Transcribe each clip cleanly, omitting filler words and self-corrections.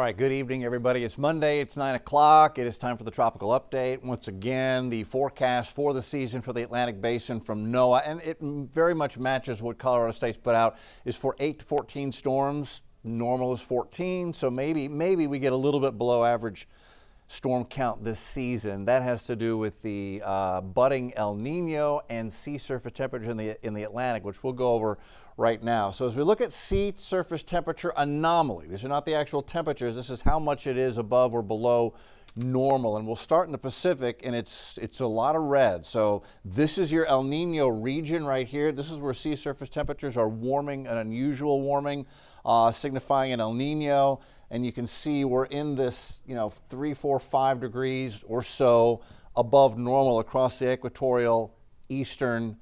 All right, good evening, everybody. It's Monday, it's 9 o'clock. It is time for the Tropical Update. Once again, the forecast for the season for the Atlantic Basin from NOAA, and it very much matches what Colorado State's put out, is for 8 to 14 storms. Normal is 14, so maybe we get a little bit below average storm count this season. That has to do with the budding El Nino and sea surface temperature in the Atlantic, which we'll go over right now. So as we look at sea surface temperature anomaly, these are not the actual temperatures, this is how much it is above or below normal. And we'll start in the Pacific, and it's a lot of red. So this is your El Nino region right here. This is where sea surface temperatures are warming, an unusual warming, signifying an El Nino. And you can see we're in this, 3, 4, 5 degrees or so above normal across the equatorial eastern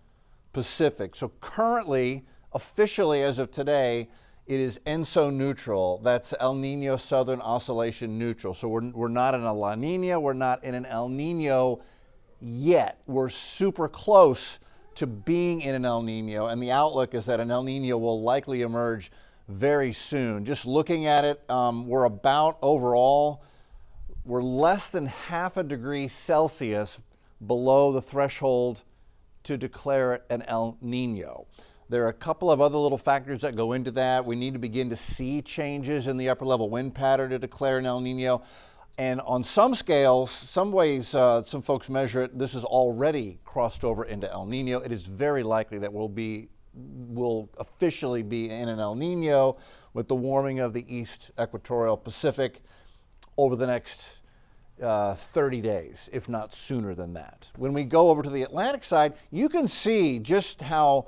Pacific. So currently, officially as of today, it is ENSO neutral. That's El Nino Southern Oscillation neutral. So we're not in a La Nina, we're not in an El Nino yet. We're super close to being in an El Nino, and the outlook is that an El Nino will likely emerge very soon. Just looking at it, we're about overall, we're less than half a degree Celsius below the threshold to declare it an El Nino. There are a couple of other little factors that go into that. We need to begin to see changes in the upper level wind pattern to declare an El Nino. And on some scales, some ways, some folks measure it, this is already crossed over into El Nino. It is very likely that we'll officially be in an El Nino with the warming of the East Equatorial Pacific over the next 30 days, if not sooner than that. When we go over to the Atlantic side, you can see just how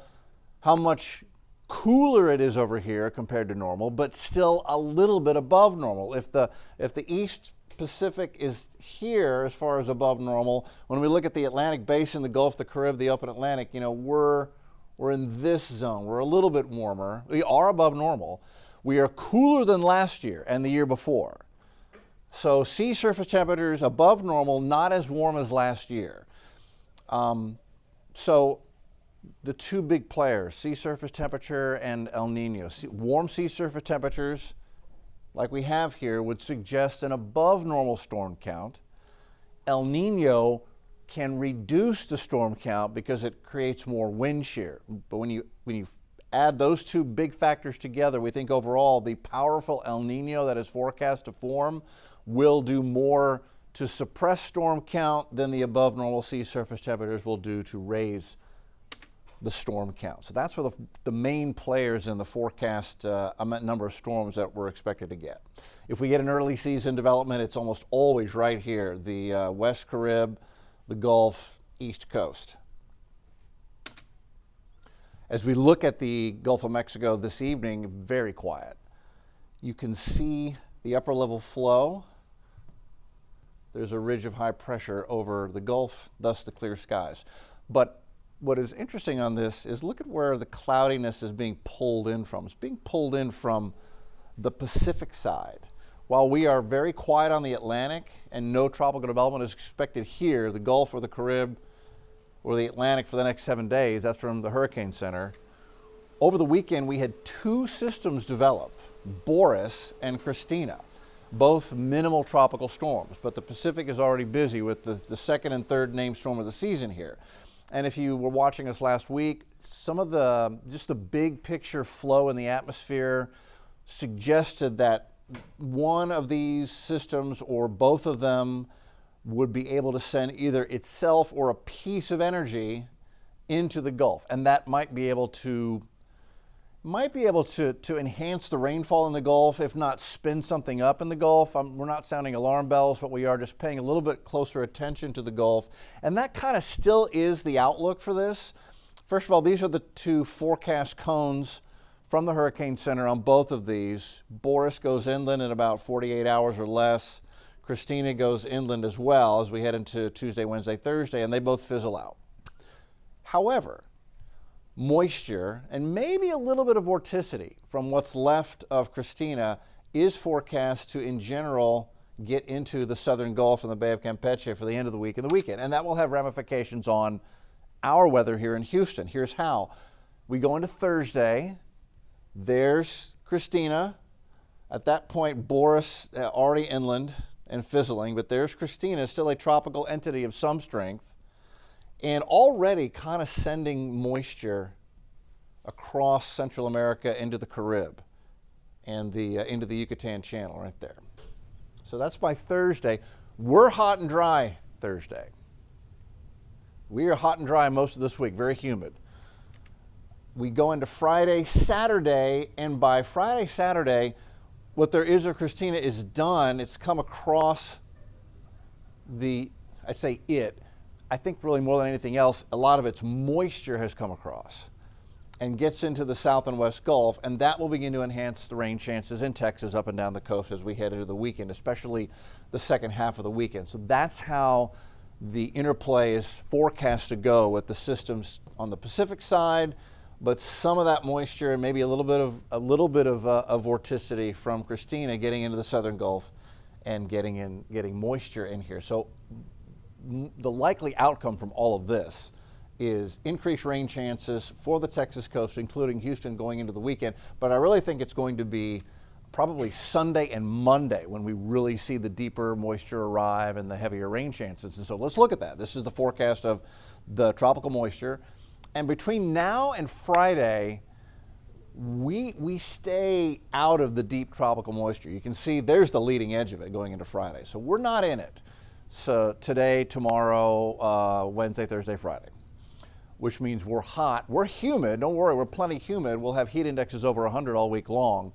much cooler it is over here compared to normal, but still a little bit above normal. If the East Pacific is here as far as above normal, when we look at the Atlantic Basin, the Gulf, the Caribbean, the open Atlantic, we're in this zone. We're a little bit warmer. We are above normal. We are cooler than last year and the year before. So sea surface temperatures above normal, not as warm as last year. So the two big players, sea surface temperature and El Nino. Warm sea surface temperatures, like we have here, would suggest an above normal storm count. El Nino can reduce the storm count because it creates more wind shear. But when you add those two big factors together, we think overall the powerful El Nino that is forecast to form will do more to suppress storm count than the above normal sea surface temperatures will do to raise the storm count. So that's where the main players in the forecast number of storms that we're expected to get. If we get an early season development, it's almost always right here, the West Caribbean, the Gulf, East Coast. As we look at the Gulf of Mexico this evening, very quiet. You can see the upper level flow. There's a ridge of high pressure over the Gulf, thus the clear skies. But what is interesting on this is look at where the cloudiness is being pulled in from. It's being pulled in from the Pacific side. While we are very quiet on the Atlantic and no tropical development is expected here, the Gulf or the Caribbean or the Atlantic for the next 7 days, that's from the Hurricane Center. Over the weekend, we had two systems develop, Boris and Christina, both minimal tropical storms, but the Pacific is already busy with the second and third named storm of the season here. And if you were watching us last week, some of just the big picture flow in the atmosphere suggested that one of these systems or both of them would be able to send either itself or a piece of energy into the Gulf, and that might be able to enhance the rainfall in the Gulf, if not spin something up in the Gulf. We're not sounding alarm bells, but we are just paying a little bit closer attention to the Gulf, and that kind of still is the outlook for this. First of all, these are the two forecast cones from the Hurricane Center on both of these. Boris goes inland in about 48 hours or less. Christina goes inland as well as we head into Tuesday, Wednesday, Thursday, and they both fizzle out. However, moisture and maybe a little bit of vorticity from what's left of Christina is forecast to, in general, get into the southern Gulf and the Bay of Campeche for the end of the week and the weekend. And that will have ramifications on our weather here in Houston. Here's how. We go into Thursday. There's Christina. At that point, Boris already inland and fizzling, but there's Christina, still a tropical entity of some strength, and already kind of sending moisture across Central America into the Carib and into the Yucatan Channel right there. So that's by Thursday. We're hot and dry Thursday. We are hot and dry most of this week, very humid. We go into Friday, Saturday, and by Friday, Saturday, what there is of Christina is done. It's come across I think really more than anything else, a lot of its moisture has come across and gets into the South and West Gulf, and that will begin to enhance the rain chances in Texas up and down the coast as we head into the weekend, especially the second half of the weekend. So that's how the interplay is forecast to go with the systems on the Pacific side, but some of that moisture and maybe a little bit of vorticity from Christina getting into the Southern Gulf and getting moisture in here. So the likely outcome from all of this is increased rain chances for the Texas coast, including Houston going into the weekend. But I really think it's going to be probably Sunday and Monday when we really see the deeper moisture arrive and the heavier rain chances. And so let's look at that. This is the forecast of the tropical moisture. And between now and Friday, we stay out of the deep tropical moisture. You can see there's the leading edge of it going into Friday. So we're not in it. So today, tomorrow, Wednesday, Thursday, Friday, which means we're hot. We're humid. Don't worry, we're plenty humid. We'll have heat indexes over 100 all week long,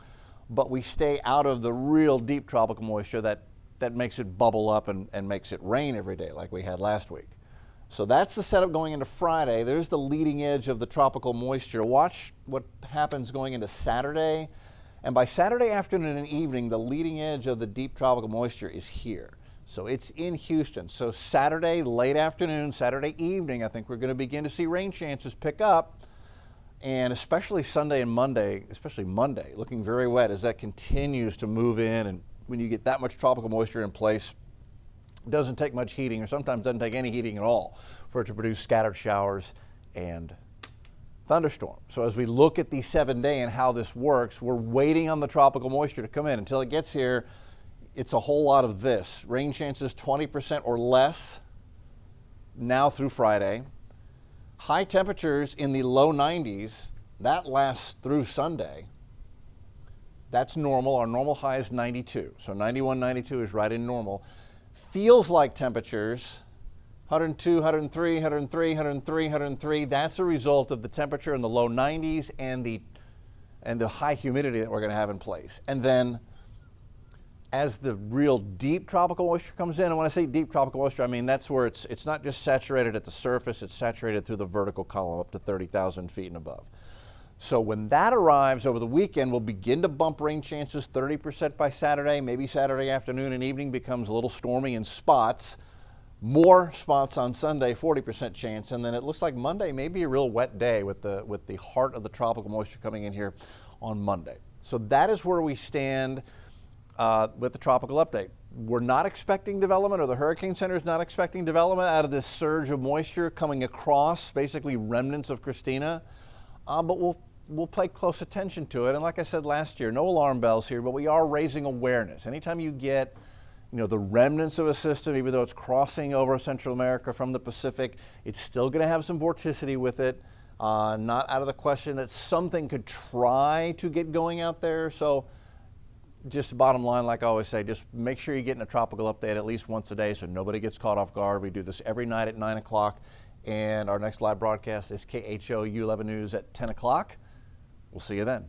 but we stay out of the real deep tropical moisture that makes it bubble up and makes it rain every day like we had last week. So that's the setup going into Friday. There's the leading edge of the tropical moisture. Watch what happens going into Saturday. And by Saturday afternoon and evening, the leading edge of the deep tropical moisture is here. So it's in Houston. So Saturday, late afternoon, Saturday evening, I think we're going to begin to see rain chances pick up. And especially Sunday and Monday, especially Monday, looking very wet as that continues to move in. And when you get that much tropical moisture in place, it doesn't take much heating, or sometimes doesn't take any heating at all, for it to produce scattered showers and thunderstorms. So as we look at the 7-day and how this works, we're waiting on the tropical moisture to come in. Until it gets here, it's a whole lot of this. Rain chances 20% or less now through Friday. High temperatures in the low 90s. That lasts through Sunday. That's normal. Our normal high is 92. So 91, 92 is right in normal. Feels like temperatures, 102, 103, 103, 103, 103. That's a result of the temperature in the low 90s and the high humidity that we're going to have in place. And then as the real deep tropical moisture comes in, and when I say deep tropical moisture, I mean that's where it's not just saturated at the surface, it's saturated through the vertical column up to 30,000 feet and above. So when that arrives over the weekend, we'll begin to bump rain chances 30% by Saturday. Maybe Saturday afternoon and evening becomes a little stormy in spots. More spots on Sunday, 40% chance. And then it looks like Monday may be a real wet day with the heart of the tropical moisture coming in here on Monday. So that is where we stand with the tropical update. We're not expecting development, or the Hurricane Center is not expecting development out of this surge of moisture coming across, basically remnants of Christina. But we'll pay close attention to it. And like I said last year, no alarm bells here, but we are raising awareness. Anytime you get, the remnants of a system, even though it's crossing over Central America from the Pacific, it's still going to have some vorticity with it. Not out of the question that something could try to get going out there. So just bottom line, like I always say, just make sure you're getting a tropical update at least once a day so nobody gets caught off guard. We do this every night at 9 o'clock. And our next live broadcast is KHOU 11 News at 10 o'clock. We'll see you then.